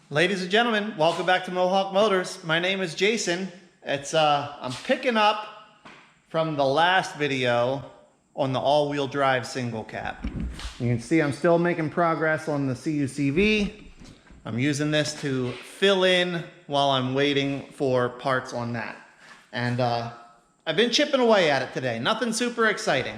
Ladies and gentlemen, welcome back to Mohawk Motors. My name is Jason. I'm picking up from the last video on the all-wheel drive single cab. You can see I'm still making progress on the CUCV. I'm using this to fill in while I'm waiting for parts on that. And I've been chipping away at it today. Nothing super exciting.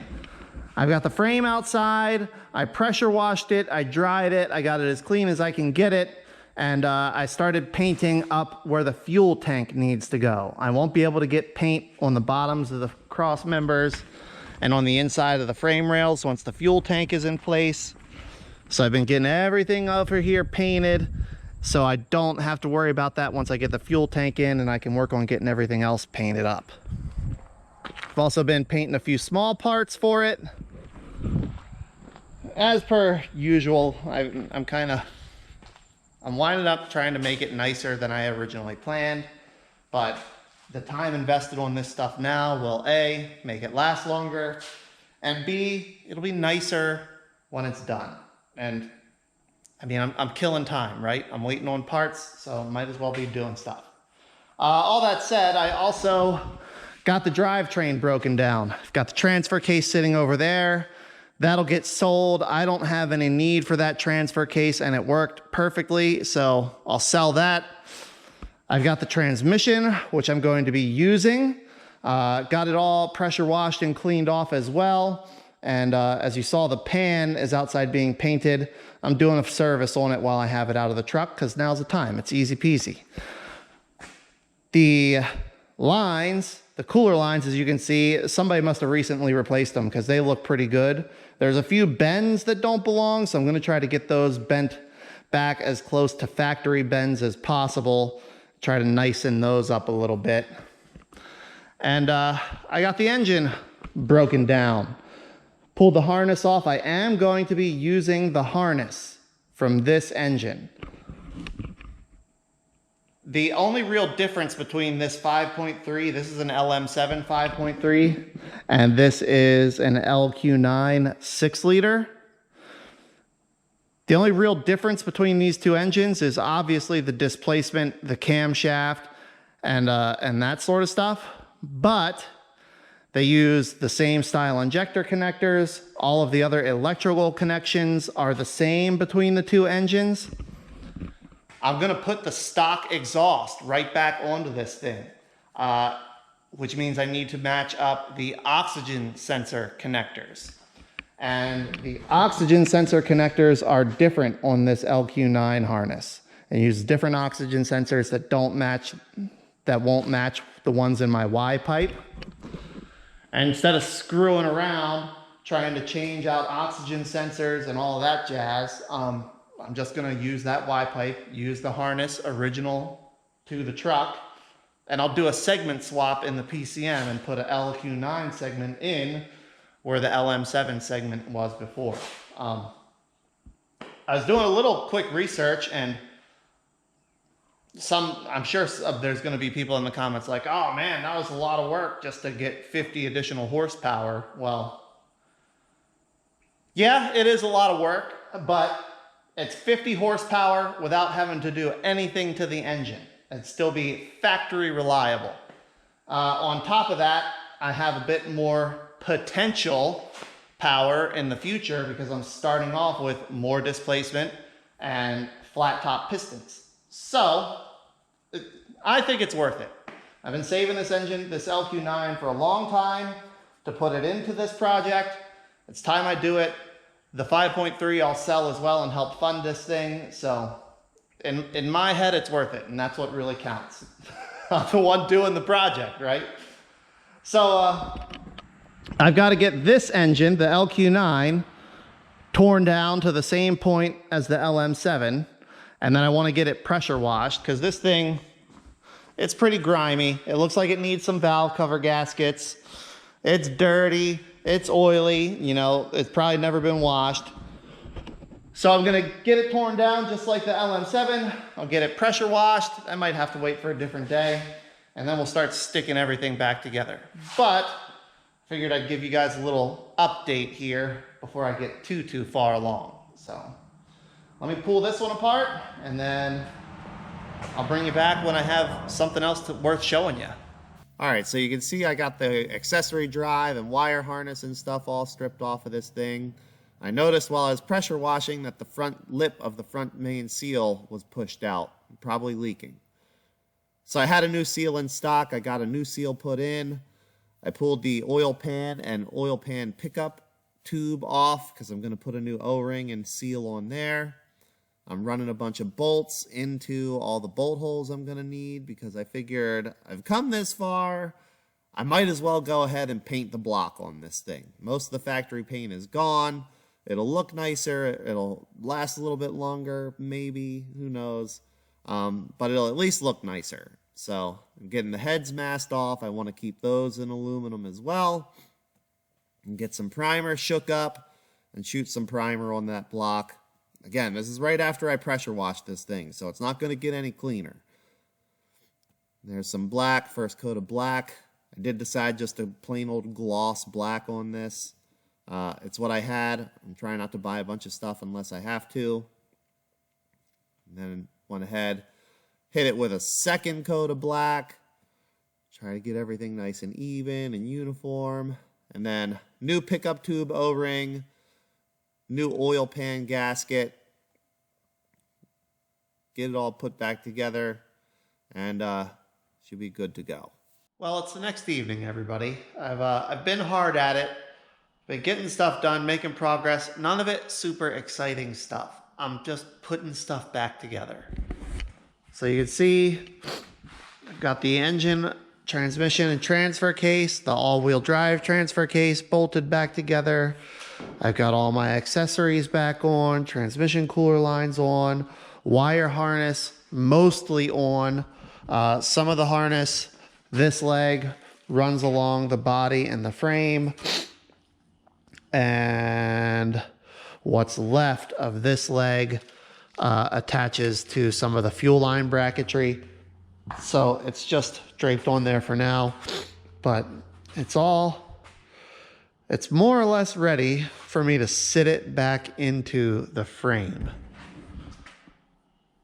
I've got the frame outside. I pressure washed it. I dried it. I got it as clean as I can get it. And I started painting up where the fuel tank needs to go. I won't be able to get paint on the bottoms of the cross members and on the inside of the frame rails once the fuel tank is in place. So I've been getting everything over here painted so I don't have to worry about that once I get the fuel tank in, and I can work on getting everything else painted up. I've also been painting a few small parts for it. As per usual, I'm winding up trying to make it nicer than I originally planned, but the time invested on this stuff now will A, make it last longer, and B, it'll be nicer when it's done. And I mean, I'm killing time, right? I'm waiting on parts, so might as well be doing stuff. All that said, I also got the drivetrain broken down. I've got the transfer case sitting over there. That'll get sold. I don't have any need for that transfer case, and it worked perfectly, so I'll sell that. I've got the transmission, which I'm going to be using. Got it all pressure washed and cleaned off as well. And as you saw, the pan is outside being painted. I'm doing a service on it while I have it out of the truck, because now's the time. It's easy peasy. The lines, the cooler lines, as you can see, somebody must have recently replaced them because they look pretty good. There's a few bends that don't belong, so I'm going to try to get those bent back as close to factory bends as possible. Try to nicen those up a little bit. And I got the engine broken down. Pulled the harness off. I am going to be using the harness from this engine. The only real difference between this 5.3, this is an LM7 5.3, and this is an LQ9 6-liter. The only real difference between these two engines is obviously the displacement, the camshaft, and that sort of stuff. But they use the same style injector connectors. All of the other electrical connections are the same between the two engines. I'm gonna put the stock exhaust right back onto this thing, which means I need to match up the oxygen sensor connectors. And the oxygen sensor connectors are different on this LQ9 harness. It uses different oxygen sensors that won't match the ones in my Y pipe. And instead of screwing around trying to change out oxygen sensors and all of that jazz, I'm just gonna use that Y pipe, use the harness original to the truck, and I'll do a segment swap in the PCM and put a LQ9 segment in where the LM7 segment was before. I was doing a little quick research, and I'm sure there's gonna be people in the comments like, oh man, that was a lot of work just to get 50 additional horsepower. Well, yeah, it is a lot of work, but it's 50 horsepower without having to do anything to the engine. It'd still be factory reliable. On top of that, I have a bit more potential power in the future because I'm starting off with more displacement and flat top pistons. So I think it's worth it. I've been saving this engine, this LQ9, for a long time to put it into this project. It's time I do it. The 5.3 I'll sell as well and help fund this thing. So in my head, it's worth it. And that's what really counts. I'm the one doing the project, right? So I've got to get this engine, the LQ9, torn down to the same point as the LM7. And then I want to get it pressure washed because this thing, it's pretty grimy. It looks like it needs some valve cover gaskets. It's dirty. It's oily, you know, it's probably never been washed. So I'm gonna get it torn down just like the LM7. I'll get it pressure washed. I might have to wait for a different day, and then we'll start sticking everything back together. But I figured I'd give you guys a little update here before I get too far along. So let me pull this one apart, and then I'll bring you back when I have something else worth showing you. All right, so you can see I got the accessory drive and wire harness and stuff all stripped off of this thing. I noticed while I was pressure washing that the front lip of the front main seal was pushed out, probably leaking. So I had a new seal in stock. I got a new seal put in. I pulled the oil pan and oil pan pickup tube off because I'm going to put a new O-ring and seal on there. I'm running a bunch of bolts into all the bolt holes I'm going to need because I figured I've come this far. I might as well go ahead and paint the block on this thing. Most of the factory paint is gone. It'll look nicer. It'll last a little bit longer, maybe. Who knows? But it'll at least look nicer. So I'm getting the heads masked off. I want to keep those in aluminum as well. And get some primer shook up and shoot some primer on that block. Again, this is right after I pressure washed this thing, so it's not going to get any cleaner. There's some black, first coat of black. I did decide just a plain old gloss black on this. It's what I had. I'm trying not to buy a bunch of stuff unless I have to. And then went ahead, hit it with a second coat of black. Try to get everything nice and even and uniform. And then new pickup tube O-ring. New oil pan gasket. Get it all put back together, and should be good to go. Well, it's the next evening, everybody. I've been hard at it, been getting stuff done, making progress. None of it super exciting stuff. I'm just putting stuff back together. So you can see I've got the engine, transmission, and transfer case, the all-wheel drive transfer case bolted back together. I've got all my accessories back on, transmission cooler lines on, wire harness mostly on. Some of the harness, this leg runs along the body and the frame. And what's left of this leg attaches to some of the fuel line bracketry. So it's just draped on there for now, but it's more or less ready for me to sit it back into the frame.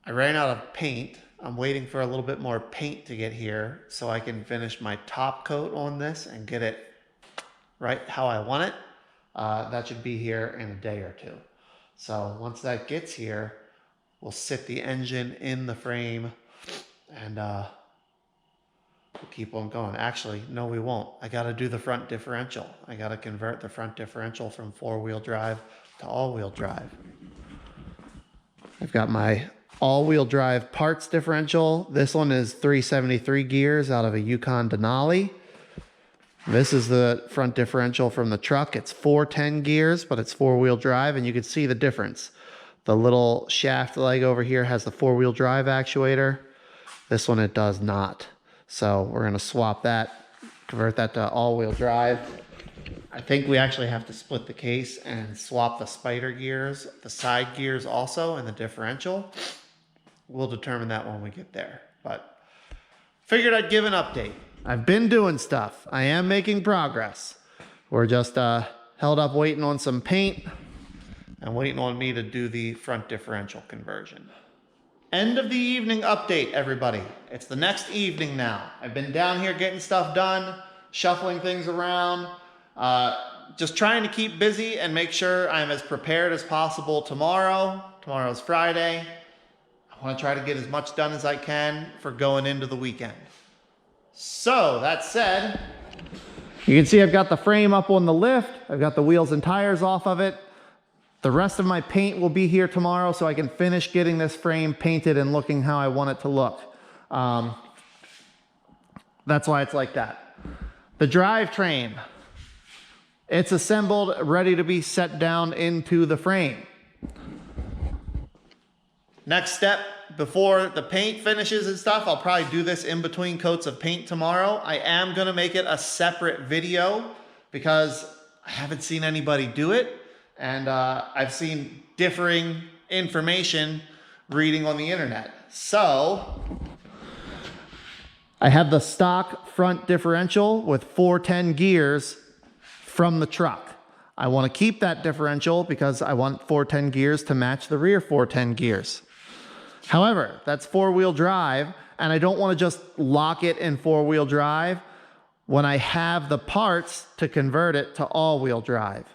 I ran out of paint. I'm waiting for a little bit more paint to get here so I can finish my top coat on this and get it right how I want it. That should be here in a day or two. So once that gets here, we'll sit the engine in the frame and we'll keep on going. Actually, no, we won't. I got to do the front differential. I got to convert the front differential from four-wheel drive to all-wheel drive. I've got my all-wheel drive parts differential. This one is 373 gears out of a Yukon Denali. This is the front differential from the truck. It's 410 gears, but it's four-wheel drive, and you can see the difference. The little shaft leg over here has the four-wheel drive actuator. This one, it does not. So we're going to swap that, convert that to all-wheel drive. I think we actually have to split the case and swap the spider gears, the side gears also, and the differential. We'll determine that when we get there. But figured I'd give an update. I've been doing stuff. I am making progress. We're just held up waiting on some paint and waiting on me to do the front differential conversion. End of the evening update, everybody. It's the next evening now. I've been down here getting stuff done, shuffling things around, just trying to keep busy and make sure I'm as prepared as possible tomorrow. Tomorrow's Friday. I want to try to get as much done as I can for going into the weekend. So, that said, you can see I've got the frame up on the lift. I've got the wheels and tires off of it. The rest of my paint will be here tomorrow so I can finish getting this frame painted and looking how I want it to look. That's why it's like that. The drivetrain, it's assembled, ready to be set down into the frame. Next step, before the paint finishes and stuff, I'll probably do this in between coats of paint tomorrow. I am going to make it a separate video because I haven't seen anybody do it. And I've seen differing information reading on the internet. So I have the stock front differential with 410 gears from the truck. I want to keep that differential because I want 410 gears to match the rear 410 gears. However, that's four-wheel drive, and I don't want to just lock it in four-wheel drive when I have the parts to convert it to all-wheel drive.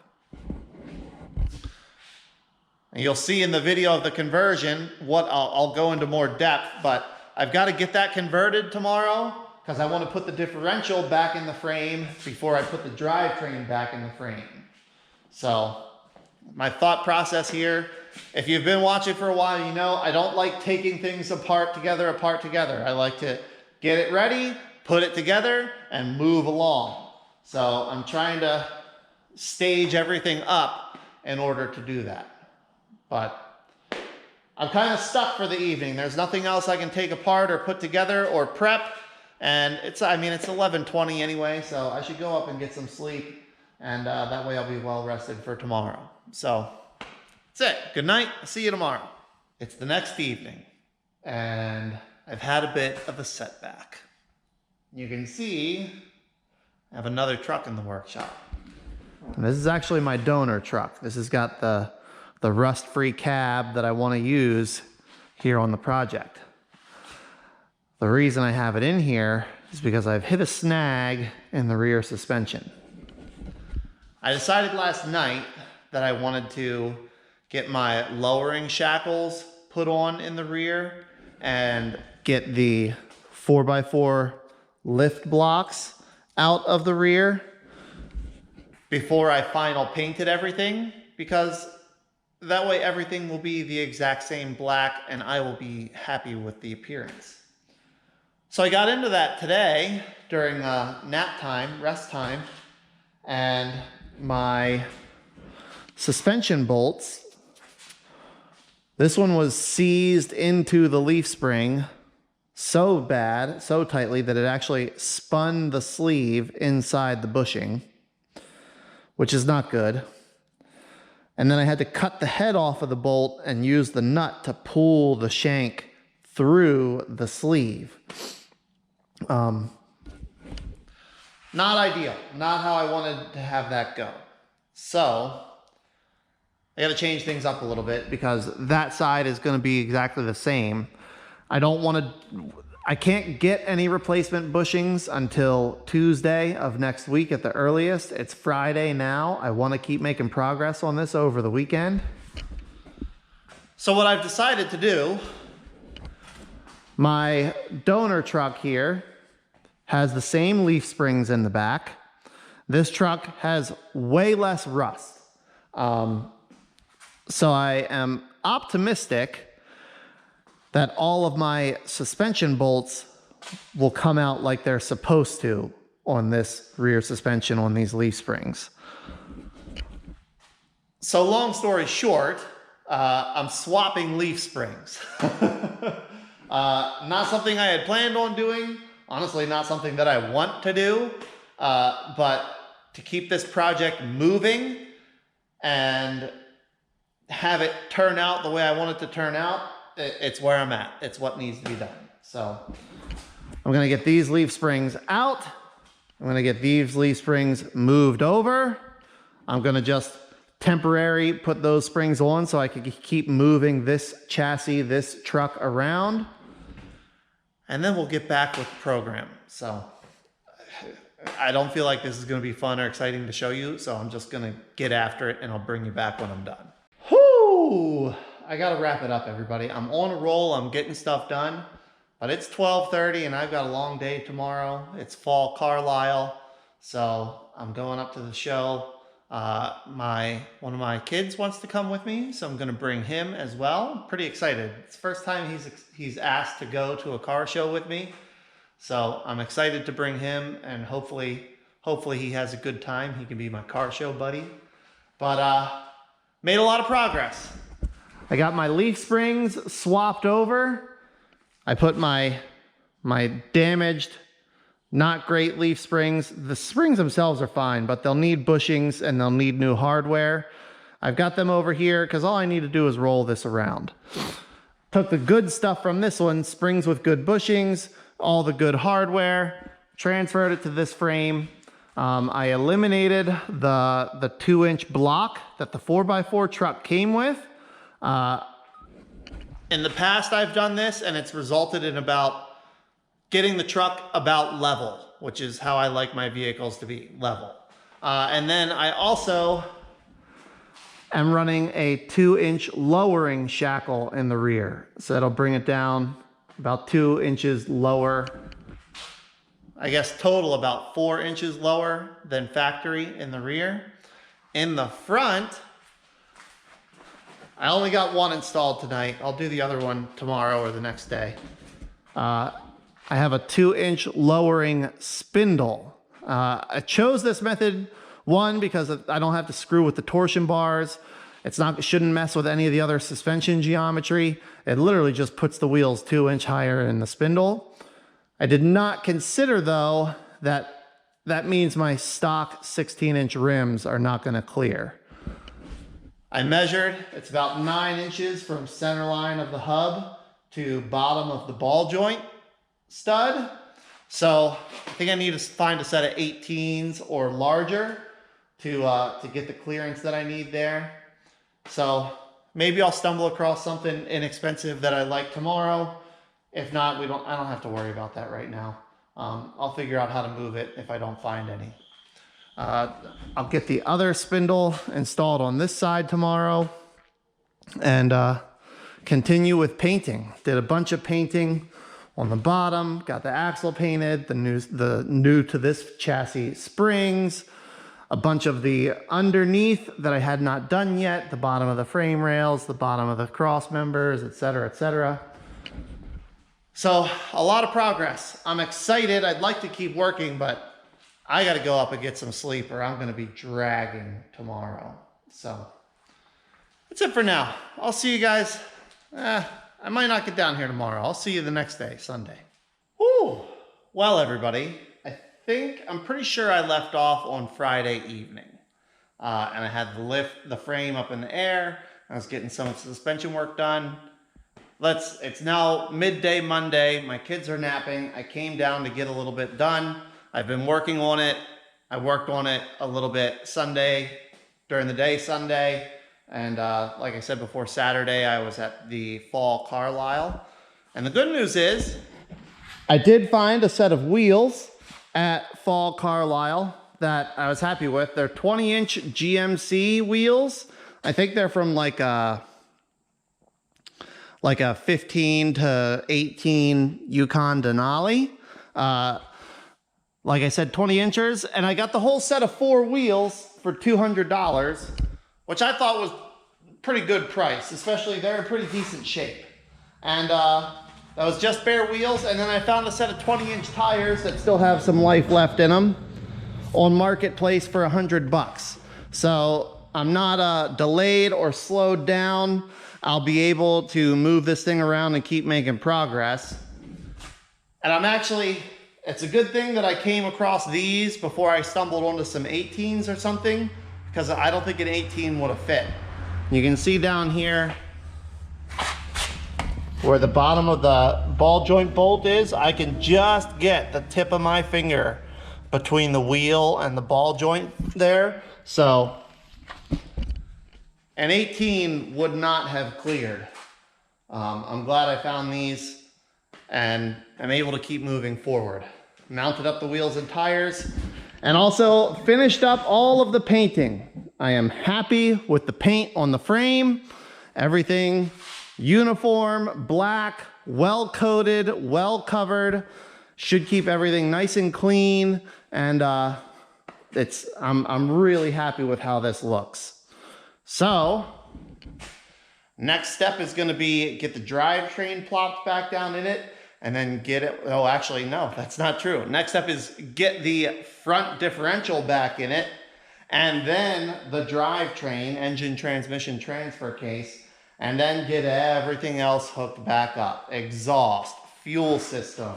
And you'll see in the video of the conversion what I'll go into more depth, but I've got to get that converted tomorrow because I want to put the differential back in the frame before I put the drivetrain back in the frame. So my thought process here, if you've been watching for a while, you know I don't like taking things apart together. I like to get it ready, put it together, and move along. So I'm trying to stage everything up in order to do that. But I'm kind of stuck for the evening. There's nothing else I can take apart or put together or prep. And it's 11:20 anyway, so I should go up and get some sleep. And that way I'll be well rested for tomorrow. So that's it. Good night. I'll see you tomorrow. It's the next evening, and I've had a bit of a setback. You can see I have another truck in the workshop. And this is actually my donor truck. This has got the rust-free cab that I want to use here on the project. The reason I have it in here is because I've hit a snag in the rear suspension. I decided last night that I wanted to get my lowering shackles put on in the rear and get the 4x4 lift blocks out of the rear before I final painted everything, because that way everything will be the exact same black and I will be happy with the appearance. So I got into that today during nap time, rest time, and my suspension bolts, this one was seized into the leaf spring so bad, so tightly that it actually spun the sleeve inside the bushing, which is not good. And then I had to cut the head off of the bolt and use the nut to pull the shank through the sleeve. Not ideal, not how I wanted to have that go. So I got to change things up a little bit because that side is going to be exactly the same. I can't get any replacement bushings until Tuesday of next week at the earliest. It's Friday now. I want to keep making progress on this over the weekend. So what I've decided to do, my donor truck here has the same leaf springs in the back. This truck has way less rust. So I am optimistic that all of my suspension bolts will come out like they're supposed to on this rear suspension on these leaf springs. So long story short, I'm swapping leaf springs. Not something I had planned on doing. Honestly, not something that I want to do. But to keep this project moving and have it turn out the way I want it to turn out, it's where I'm at. It's what needs to be done. So I'm going to get these leaf springs out. I'm going to get these leaf springs moved over. I'm going to just temporarily put those springs on so I can keep moving this chassis, this truck around. And then we'll get back with the program. So I don't feel like this is going to be fun or exciting to show you. So I'm just going to get after it and I'll bring you back when I'm done. Whoo! I gotta wrap it up, everybody. I'm on a roll, I'm getting stuff done, but it's 12:30 and I've got a long day tomorrow. It's Fall Carlisle, so I'm going up to the show. One of my kids wants to come with me, so I'm gonna bring him as well. I'm pretty excited. It's the first time he's asked to go to a car show with me, so I'm excited to bring him, and hopefully he has a good time. He can be my car show buddy. But made a lot of progress. I got my leaf springs swapped over. I put my damaged, not great leaf springs. The springs themselves are fine, but they'll need bushings and they'll need new hardware. I've got them over here because all I need to do is roll this around. Took the good stuff from this one, springs with good bushings, all the good hardware, transferred it to this frame. I eliminated the 2-inch block that the 4x4 truck came with. In the past, I've done this and it's resulted in about getting the truck about level, which is how I like my vehicles to be, level. And then I also am running a 2-inch lowering shackle in the rear. So that'll bring it down about 2 inches lower. I guess total about 4 inches lower than factory in the rear. In the front, I only got one installed tonight. I'll do the other one tomorrow or the next day. I have a 2-inch lowering spindle. I chose this method, one, because I don't have to screw with the torsion bars. It shouldn't mess with any of the other suspension geometry. It literally just puts the wheels 2 inch higher in the spindle. I did not consider, though, that means my stock 16-inch rims are not going to clear. I measured, it's about 9 inches from center line of the hub to bottom of the ball joint stud. So I think I need to find a set of 18s or larger to get the clearance that I need there. So maybe I'll stumble across something inexpensive that I like tomorrow. If not, I don't have to worry about that right now. I'll figure out how to move it if I don't find any. I'll get the other spindle installed on this side tomorrow and continue with painting. Did a bunch of painting on the bottom, got the axle painted, the new to this chassis springs, a bunch of the underneath that I had not done yet, the bottom of the frame rails, the bottom of the cross members, etc., etc. So a lot of progress. I'm excited. I'd like to keep working, but I got to go up and get some sleep or I'm going to be dragging tomorrow. So that's it for now. I'll see you guys. I might not get down here tomorrow. I'll see you the next day, Sunday. Woo! Well, everybody, I'm pretty sure I left off on Friday evening. And I had to lift the frame up in the air. I was getting some suspension work done. It's now midday Monday. My kids are napping. I came down to get a little bit done. I've been working on it. I worked on it a little bit Sunday, during the day Sunday. And like I said before, Saturday I was at the Fall Carlisle. And the good news is I did find a set of wheels at Fall Carlisle that I was happy with. They're 20-inch GMC wheels. I think they're from like a 15 to 18 Yukon Denali. Like I said, 20 inches. And I got the whole set of 4 wheels for $200, which I thought was pretty good price, especially they're in pretty decent shape. And that was just bare wheels. And then I found a set of 20-inch tires that still have some life left in them on Marketplace for $100. So I'm not delayed or slowed down. I'll be able to move this thing around and keep making progress. And it's a good thing that I came across these before I stumbled onto some 18s or something, because I don't think an 18 would have fit. You can see down here where the bottom of the ball joint bolt is. I can just get the tip of my finger between the wheel and the ball joint there. So an 18 would not have cleared. I'm glad I found these and I'm able to keep moving forward. Mounted up the wheels and tires and also finished up all of the painting. I am happy with the paint on the frame. Everything uniform, black, well coated, well covered. Should keep everything nice and clean. And I'm really happy with how this looks. So next step is going to be get the drivetrain plopped back down in it and then get it. Oh, actually, no, that's not true. Next step is get the front differential back in it and then the drivetrain, engine, transmission, transfer case, and then get everything else hooked back up. Exhaust, fuel system,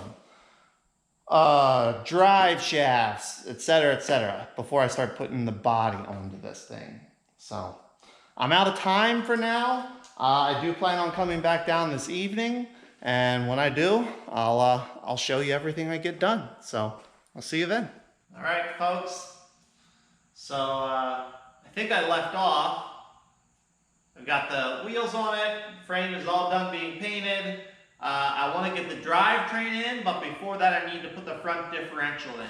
drive shafts, etc., before I start putting the body onto this thing. So I'm out of time for now. I do plan on coming back down this evening, and when I do, I'll show you everything I get done. So I'll see you then. All right, folks. So I think I left off I've got the wheels on it, frame is all done being painted. I want to get the drivetrain in, but before that I need to put the front differential in.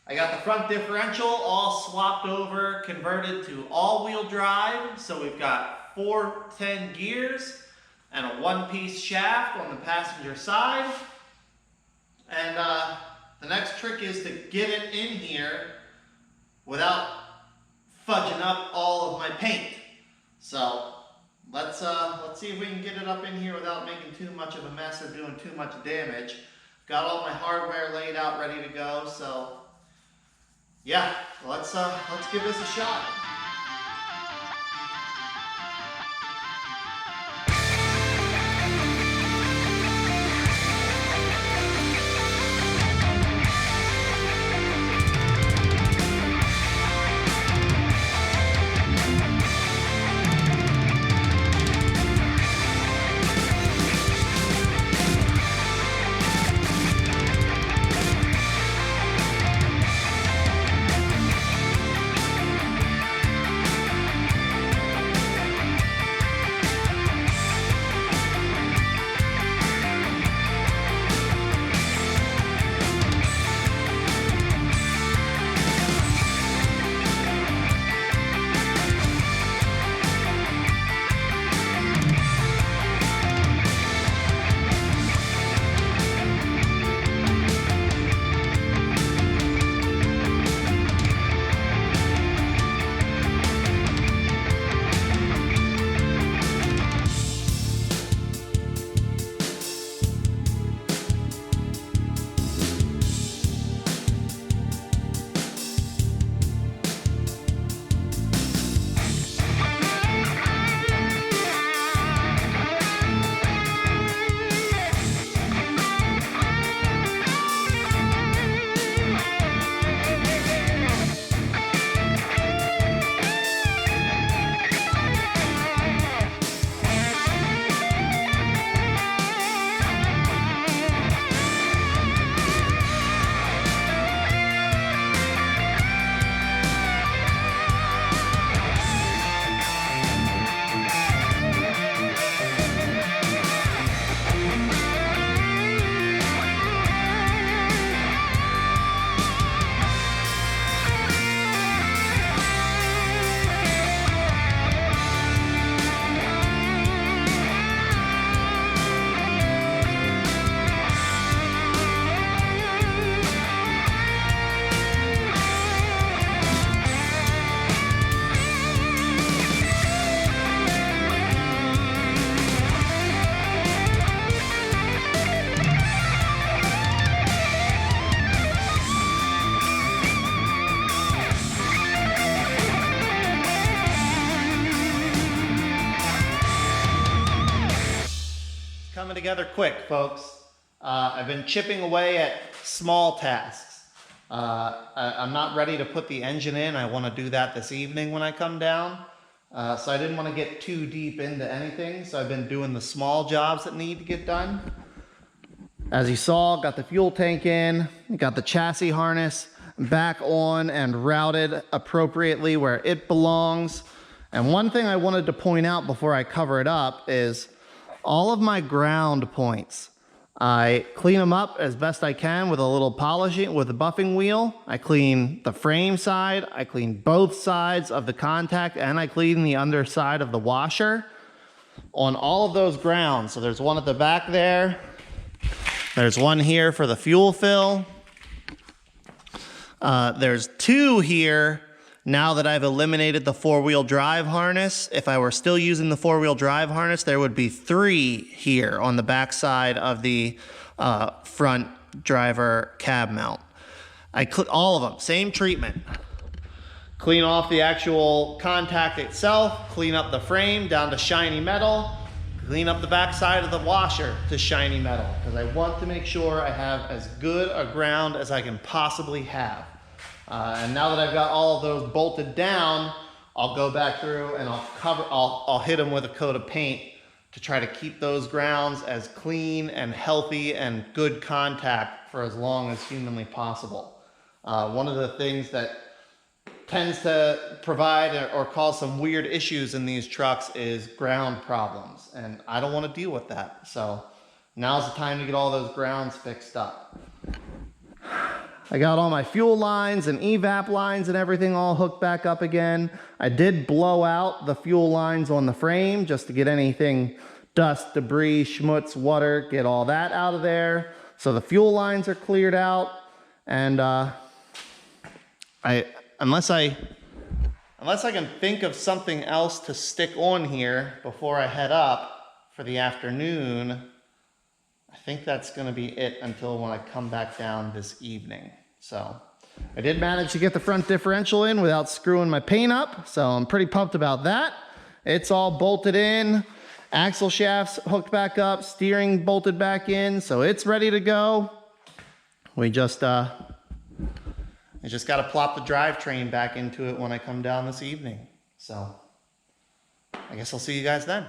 I got the front differential all swapped over, converted to all-wheel drive, so we've got 410 gears and a one-piece shaft on the passenger side. And the next trick is to get it in here without fudging up all of my paint. So let's see if we can get it up in here without making too much of a mess or doing too much damage. Got all my hardware laid out, ready to go. So yeah, let's give this a shot. Coming together quick, folks. I've been chipping away at small tasks. I'm not ready to put the engine in. I want to do that this evening when I come down. So I didn't want to get too deep into anything. So I've been doing the small jobs that need to get done. As you saw, got the fuel tank in, got the chassis harness back on and routed appropriately where it belongs. And one thing I wanted to point out before I cover it up is all of my ground points. I clean them up as best I can with a little polishing, with a buffing wheel. I clean the frame side, I clean both sides of the contact, and I clean the underside of the washer on all of those grounds. So there's one at the back there. There's one here for the fuel fill. There's two here now that I've eliminated the four-wheel drive harness. If I were still using the four-wheel drive harness, there would be three here on the back side of the front driver cab mount. All of them, same treatment. Clean off the actual contact itself, clean up the frame down to shiny metal, clean up the back side of the washer to shiny metal, because I want to make sure I have as good a ground as I can possibly have. And now that I've got all of those bolted down, I'll go back through and I'll hit them with a coat of paint to try to keep those grounds as clean and healthy and good contact for as long as humanly possible. One of the things that tends to provide or cause some weird issues in these trucks is ground problems. And I don't want to deal with that. So now's the time to get all those grounds fixed up. I got all my fuel lines and evap lines and everything all hooked back up again. I did blow out the fuel lines on the frame just to get anything, dust, debris, schmutz, water, get all that out of there. So the fuel lines are cleared out. And unless I can think of something else to stick on here before I head up for the afternoon, I think that's going to be it until when I come back down this evening. So I did manage to get the front differential in without screwing my paint up, so I'm pretty pumped about that. It's all bolted in, axle shafts hooked back up, steering bolted back in, so it's ready to go. We just got to plop the drivetrain back into it when I come down this evening. So I guess I'll see you guys then.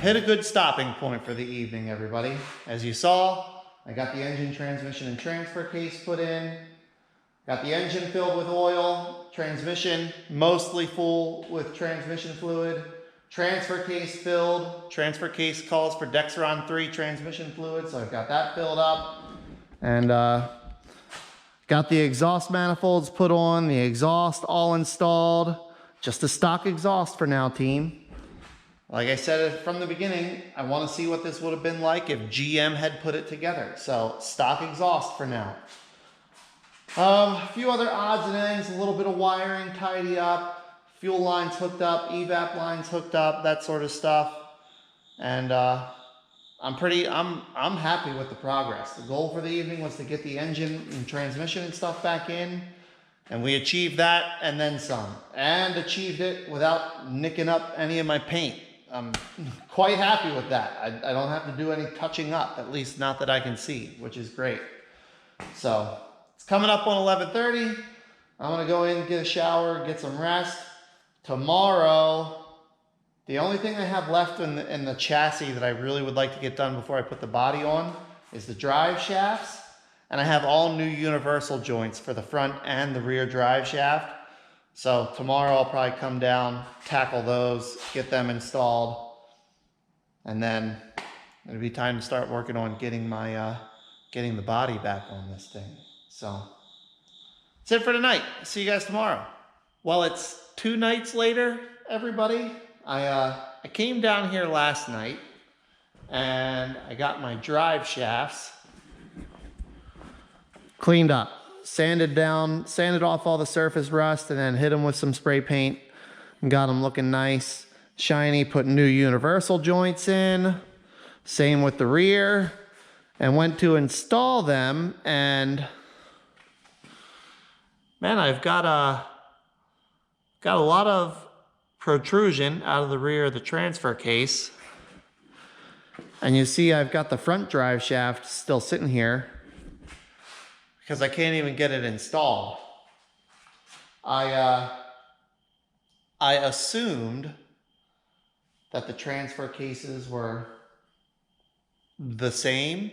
Hit a good stopping point for the evening, everybody. As you saw, I got the engine, transmission, and transfer case put in. Got the engine filled with oil, transmission mostly full with transmission fluid, transfer case filled. Transfer case calls for Dexron 3 transmission fluid, so I've got that filled up. And got the exhaust manifolds put on, the exhaust all installed. Just a stock exhaust for now, team. Like I said from the beginning, I want to see what this would have been like if GM had put it together. So stock exhaust for now. A few other odds and ends, a little bit of wiring tidy up, fuel lines hooked up, evap lines hooked up, that sort of stuff. And I'm happy with the progress. The goal for the evening was to get the engine and transmission and stuff back in, and we achieved that and then some, and achieved it without nicking up any of my paint. I'm quite happy with that. I don't have to do any touching up, at least not that I can see, which is great. So it's coming up on 11:30. I'm gonna go in, get a shower, get some rest. Tomorrow, the only thing I have left in the chassis that I really would like to get done before I put the body on is the drive shafts. And I have all new universal joints for the front and the rear drive shaft. So tomorrow I'll probably come down, tackle those, get them installed. And then it'll be time to start working on getting getting the body back on this thing. So that's it for tonight. See you guys tomorrow. Well, it's 2 nights later, everybody. I came down here last night and I got my drive shafts cleaned up, sanded off all the surface rust, and then hit them with some spray paint and got them looking nice, shiny. Put new universal joints in, same with the rear, and went to install them, and man, I've got a lot of protrusion out of the rear of the transfer case. And you see I've got the front drive shaft still sitting here because I can't even get it installed. I assumed that the transfer cases were the same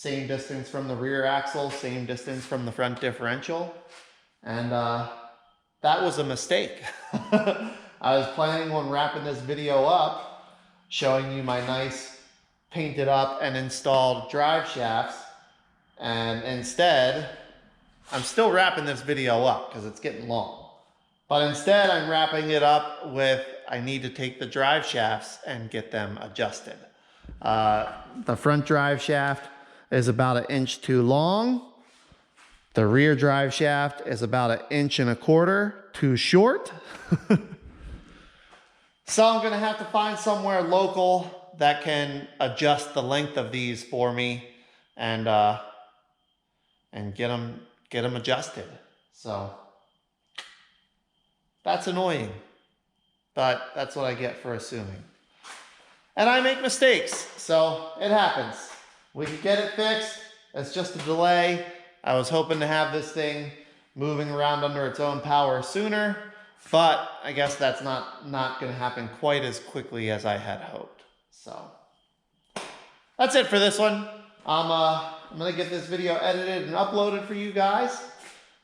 distance from the rear axle, same distance from the front differential, and that was a mistake. I was planning on wrapping this video up, showing you my nice painted up and installed drive shafts, and instead, I'm still wrapping this video up because it's getting long. But instead, I'm wrapping it up with, I need to take the drive shafts and get them adjusted. The front drive shaft is about 1 inch too long. The rear drive shaft is about 1.25 inches too short. So I'm gonna have to find somewhere local that can adjust the length of these for me and get them adjusted. So that's annoying, but that's what I get for assuming. And I make mistakes, so it happens. We can get it fixed. It's just a delay. I was hoping to have this thing moving around under its own power sooner, but I guess that's not going to happen quite as quickly as I had hoped. So that's it for this one. I'm going to get this video edited and uploaded for you guys.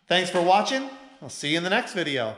Thanks for watching. I'll see you in the next video.